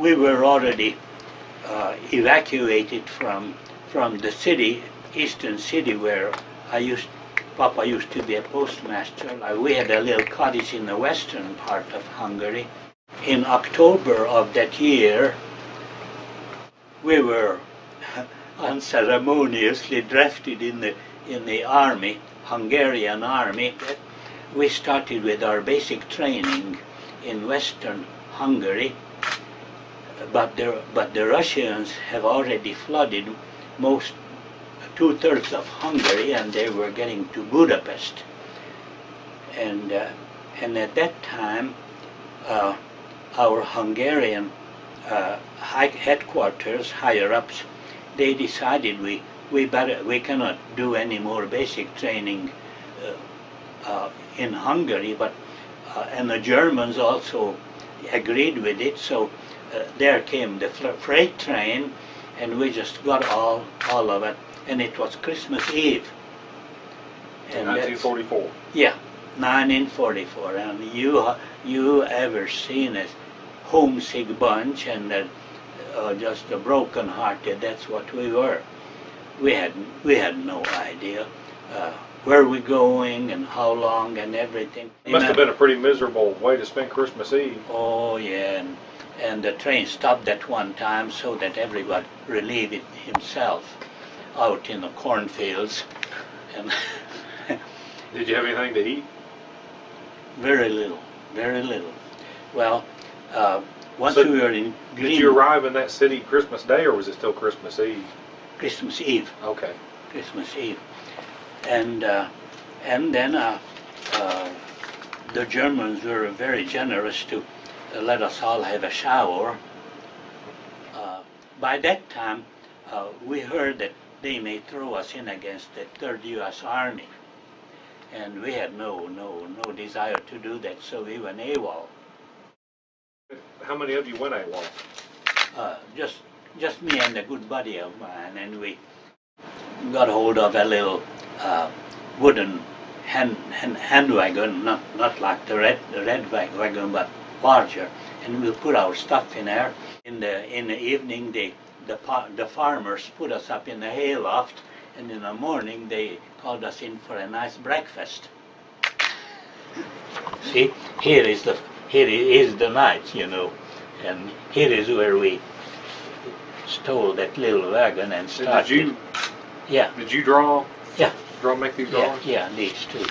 we were already evacuated from the city, eastern city, where Papa used to be a postmaster. We had a little cottage in the western part of Hungary. In October of that year, we were unceremoniously drafted in the army, Hungarian army. We started with our basic training in western Hungary, but the Russians have already flooded most 2/3 of Hungary, and they were getting to Budapest. And at that time, our Hungarian headquarters, higher ups, they decided we cannot do any more basic training in Hungary, but and the Germans also agreed with it. So there came the freight train, and we just got all of it, and it was Christmas Eve. In 1944. Yeah, 1944, and you ever seen a homesick bunch and just a broken-hearted? That's what we were. We had no idea where we're going and how long and everything. It must have been a pretty miserable way to spend Christmas Eve. Oh yeah, and the train stopped at one time so that everybody relieved himself out in the cornfields. And did you have anything to eat? Very little, very little. Well, once we were in Green... Did you arrive in that city Christmas Day, or was it still Christmas Eve? Christmas Eve. Okay. Christmas Eve. And then the Germans were very generous to let us all have a shower. By that time, we heard that they may throw us in against the 3rd U.S. Army. And we had no desire to do that, so we went AWOL. How many of you went AWOL? Just me and a good buddy of mine, and we got hold of a little wooden hand wagon, not like the red wagon, but larger, and we put our stuff in there. In the evening, the farmers put us up in the hayloft, and in the morning they called us in for a nice breakfast. See, here is the night, you know, and here is where we stole that little wagon and started. Did you draw? Yeah. Make these drawings? Yeah, these two.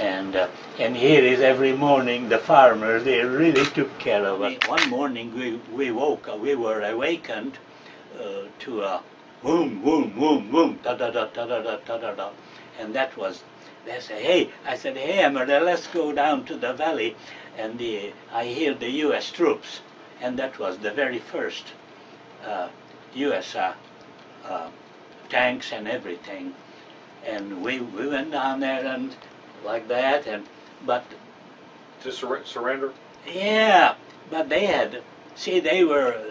And here is every morning the farmers, they really took care of us. One morning we woke up, we were awakened to a boom, boom, boom, boom, da da da da da da da da da. And that was, I said, hey, Emmerle, let's go down to the valley. And I hear the U.S. troops. And that was the very first U.S. Tanks and everything. And we went down there and like that, but to surrender? Yeah, but they had, see, they were,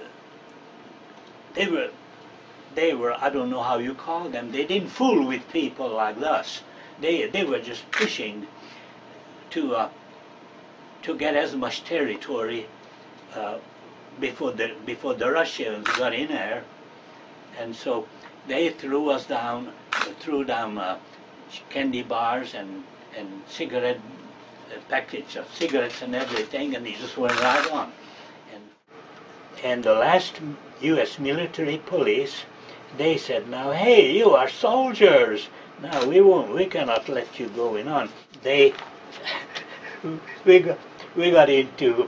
I don't know how you call them, they didn't fool with people like us. They were just pushing to get as much territory before the Russians got in there. And so they threw down candy bars and cigarette package of cigarettes and everything, and they just went right on. And the last U.S. military police, they said, now, hey, you are soldiers. Now we cannot let you going on. We got into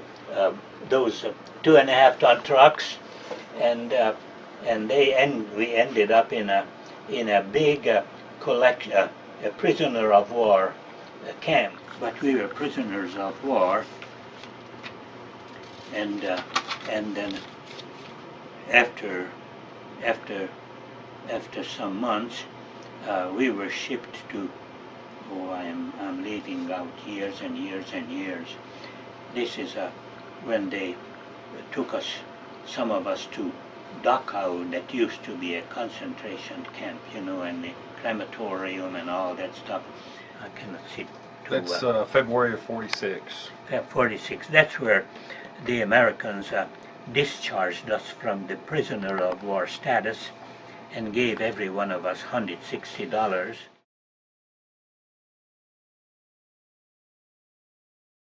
those 2.5-ton trucks, and we ended up in a big collection, a prisoner of war camp. But we were prisoners of war, and then after some months, we were shipped to. Oh, I'm leaving out years and years and years. This is when they took us, some of us, to Dachau, that used to be a concentration camp, you know, and the crematorium and all that stuff. I cannot see. That's February of '46. 46. That's where the Americans discharged us from the prisoner of war status and gave every one of us $160.